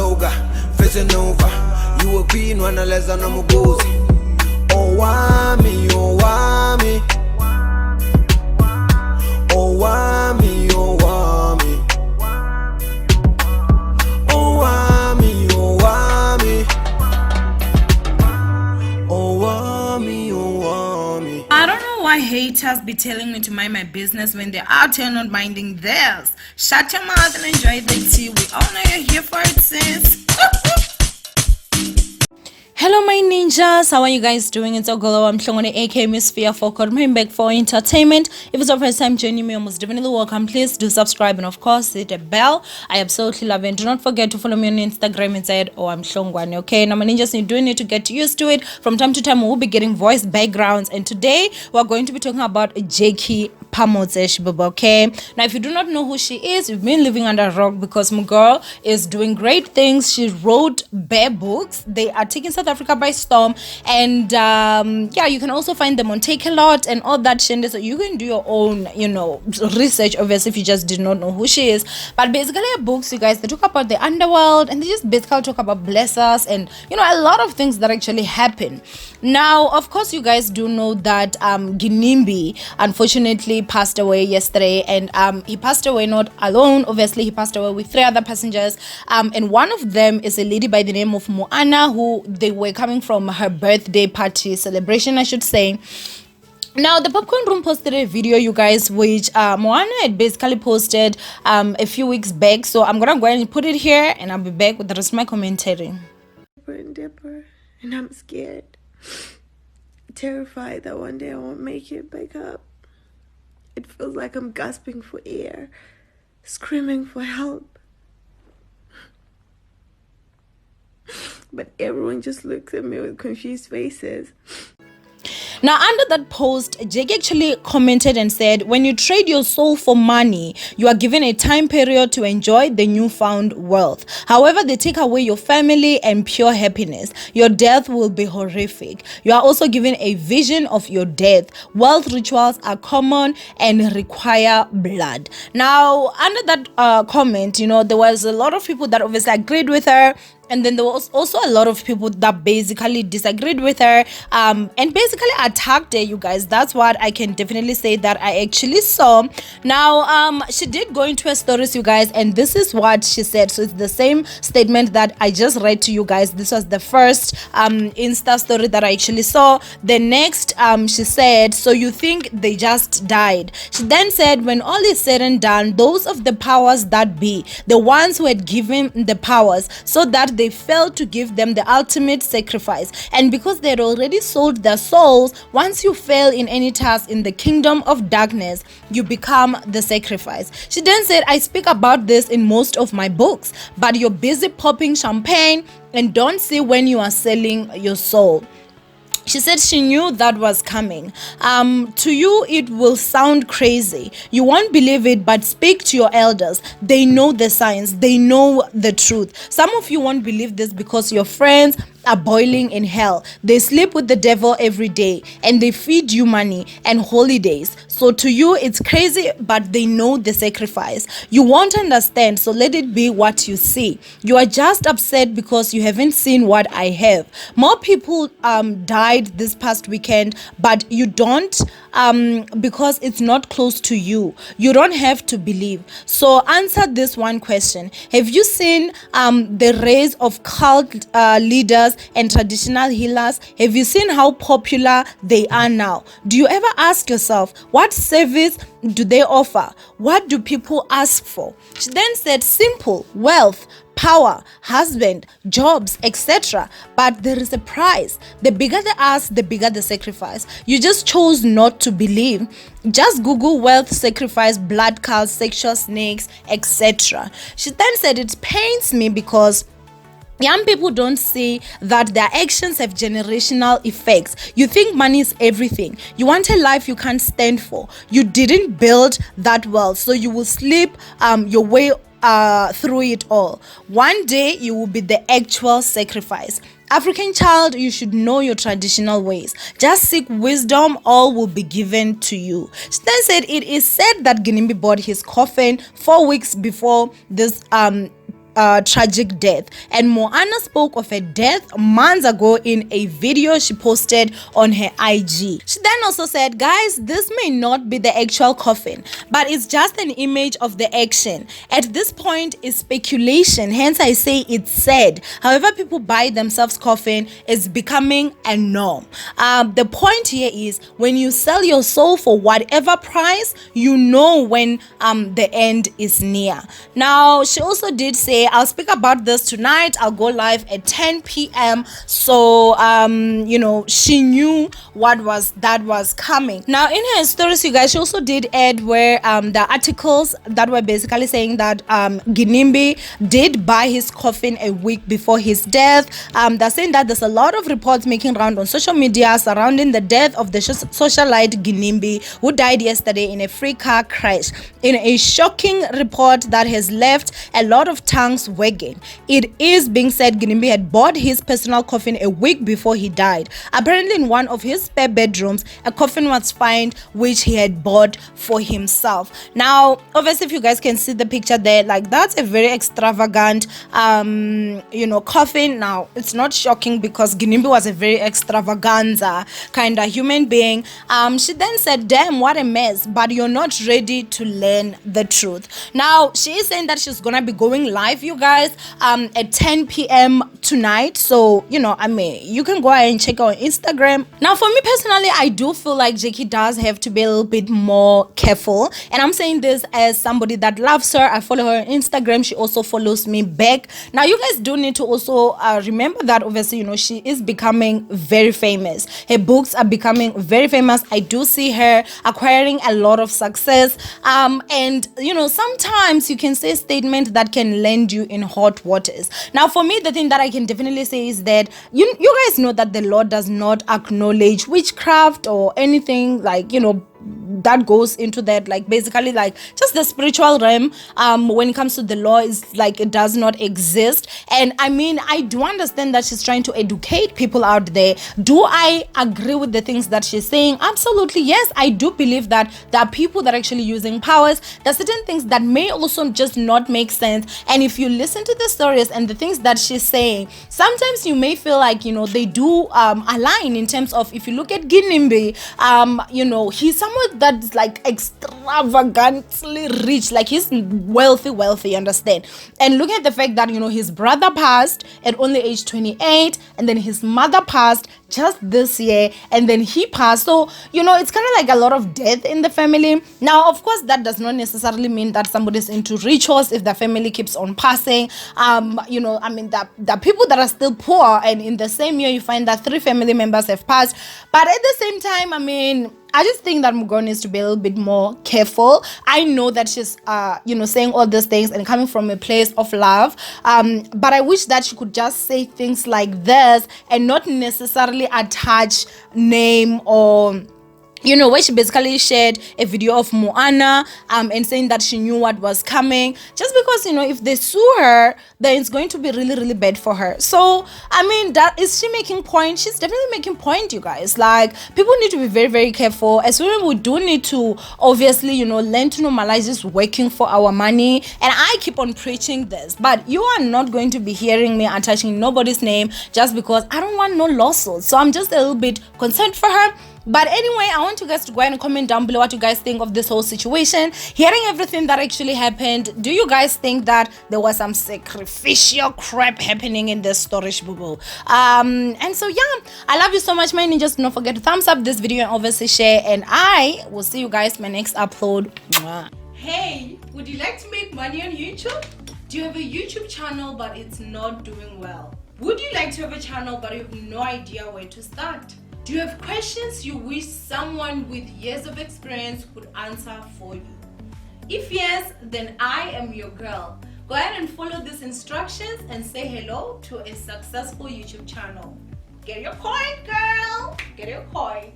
slogan, facing over. You a queen when I less than I'm goes. Owamie, Owamie. Owamie, Owamie. Owamie, Owamie. Owamie, Owamie. I don't know why haters be telling me to mind my business when they're out here not minding theirs. Shut your mouth and enjoy the tea. We all know you're here for it, sis. Hello my ninjas, how are you guys doing? It's Ogolo, I'm Owamie aka Miss Fear for coming back for entertainment. If it's your first time joining me, you're most definitely welcome. Please do subscribe and of course hit the bell. I absolutely love it. And do not forget to follow me on Instagram inside Owamie, okay? Now my ninjas, you do need to get used to it. From time to time we'll be getting voice backgrounds, and today we're going to be talking about Phamotse, okay? Now if you do not know who she is, you've been living under a rock, because my girl is doing great things. She wrote bare books. They are taking South Africa by storm, and yeah, you can also find them on Take a Lot and all that shit, so you can do your own, you know, research, obviously, if you just did not know who she is. But basically her books, you guys, they talk about the underworld, and they just basically talk about blessers and, you know, a lot of things that actually happen. Now of course you guys do know that Ginimbi unfortunately passed away yesterday, and he passed away not alone. Obviously he passed away with 3 other passengers, and one of them is a lady by the name of Moana, who they were coming from her birthday party celebration, I should say. Now the Popcorn Room posted a video, you guys, which Moana had basically posted a few weeks back, so I'm gonna go ahead and put it here and I'll be back with the rest of my commentary. Dipper, and I'm scared, terrified that one day I won't make it back up. It feels like I'm gasping for air, screaming for help. But everyone just looks at me with confused faces. Now under that post, Jake actually commented and said, when you trade your soul for money, you are given a time period to enjoy the newfound wealth. However, they take away your family and pure happiness. Your death will be horrific. You are also given a vision of your death. Wealth rituals are common and require blood. Now under that comment, you know, there was a lot of people that obviously agreed with her, and then there was also a lot of people that basically disagreed with her and basically attacked her, you guys. That's what I can definitely say that I actually saw. Now she did go into her stories, you guys, and this is what she said. So it's the same statement that I just read to you guys. This was the first Insta story that I actually saw. The next she said, so you think they just died? She then said, when all is said and done, those of the powers that be, the ones who had given the powers, so that they failed to give them the ultimate sacrifice, and because they had already sold their souls, once you fail in any task in the kingdom of darkness, you become the sacrifice. She then said, I speak about this in most of my books, but you're busy popping champagne and don't see when you are selling your soul. She said she knew that was coming. To you, it will sound crazy. You won't believe it, but speak to your elders. They know the science. They know the truth. Some of you won't believe this because your friends are boiling in hell. They sleep with the devil every day, and they feed you money and holidays. So to you, it's crazy, but they know the sacrifice. You won't understand, so let it be what you see. You are just upset because you haven't seen what I have. More people died this past weekend, but you don't because it's not close to you. You don't have to believe. So answer this one question. Have you seen the rise of cult leaders and traditional healers? Have you seen how popular they are now? Do you ever ask yourself, what service do they offer? What do people ask for? She then said, simple: wealth, power, husband, jobs, etc. But there is a price. The bigger the ask, the bigger the sacrifice. You just chose not to believe. Just Google wealth, sacrifice, blood cults, sexual snakes, etc. She then said, it pains me because young people don't see that their actions have generational effects. You think money is everything. You want a life you can't stand for. You didn't build that wealth, so you will sleep your way through it all. One day you will be the actual sacrifice. African child, you should know your traditional ways. Just seek wisdom, all will be given to you. She then said, it is said that Ginimbi bought his coffin 4 weeks before this tragic death. And Moana spoke of her death months ago in a video she posted on her IG. She then also said, guys, this may not be the actual coffin, but it's just an image of the action. At this point, it's speculation, hence I say it's sad. However people buy themselves coffin is becoming a norm. The point here is, when you sell your soul for whatever price, you know when the end is near. Now, she also did say, I'll speak about this tonight. I'll go live at 10 p.m. So, she knew that was coming. Now, in her stories, you guys, she also did add where the articles that were basically saying that Ginimbi did buy his coffin a week before his death. They're saying that there's a lot of reports making round on social media surrounding the death of the socialite Ginimbi, who died yesterday in a free car crash. In a shocking report that has left a lot of tongues wagging, it is being said Ginimbi had bought his personal coffin a week before he died. Apparently, in one of his spare bedrooms, a coffin was found which he had bought for himself. Now, obviously, if you guys can see the picture there, like, that's a very extravagant coffin. Now, it's not shocking because Ginimbi was a very extravaganza kind of human being. She then said, damn, what a mess, but you're not ready to learn the truth. Now, she is saying that she's gonna be going live, you guys, at 10 p.m. tonight. So, you can go ahead and check her on Instagram. Now, for me personally, I do feel like Jackie does have to be a little bit more careful. And I'm saying this as somebody that loves her. I follow her on Instagram. She also follows me back. Now, you guys do need to also remember that, obviously, she is becoming very famous. Her books are becoming very famous. I do see her acquiring a lot of success. And, sometimes you can say a statement that can land you in hot waters. Now, for me, the thing that I can definitely say is that you guys know that the Lord does not acknowledge witchcraft or anything like, that goes into that, like, basically, like, just the spiritual realm when it comes to the law is like it does not exist. And I do understand that she's trying to educate people out there. Do I agree with the things that she's saying? Absolutely, yes. I do believe that there are people that are actually using powers. There are certain things that may also just not make sense, and if you listen to the stories and the things that she's saying, sometimes you may feel like they do align in terms of, if you look at Ginimbi, he's someone that's like extravagantly rich, like he's wealthy, understand? And look at the fact that his brother passed at only age 28, and then his mother passed just this year, and then he passed. So it's kind of like a lot of death in the family. Now, of course, that does not necessarily mean that somebody's into rituals if the family keeps on passing. The people that are still poor, and in the same year you find that 3 family members have passed. But at the same time, I just think that Mugo needs to be a little bit more careful. I know that she's, saying all these things and coming from a place of love. But I wish that she could just say things like this and not necessarily attach name or where she basically shared a video of Moana and saying that she knew what was coming, just because if they sue her, then it's going to be really, really bad for her. So that is she making point? She's definitely making point, you guys. Like, people need to be very, very careful. As women, we do need to obviously learn to normalize this working for our money. And I keep on preaching this, but you are not going to be hearing me attaching nobody's name just because I don't want no lawsuits. So I'm just a little bit concerned for her. But anyway, I want you guys to go ahead and comment down below what you guys think of this whole situation. Hearing everything that actually happened, do you guys think that there was some sacrificial crap happening in this storage bubble? And so yeah, I love you so much, my ninjas. Don't forget to thumbs up this video and obviously share, and I will see you guys in my next upload. Mwah. Hey, would you like to make money on YouTube? Do you have a YouTube channel but it's not doing well? Would you like to have a channel but you have no idea where to start? Do you have questions you wish someone with years of experience could answer for you? If yes, then I am your girl. Go ahead and follow these instructions and say hello to a successful YouTube channel. Get your coin, girl! Get your coin.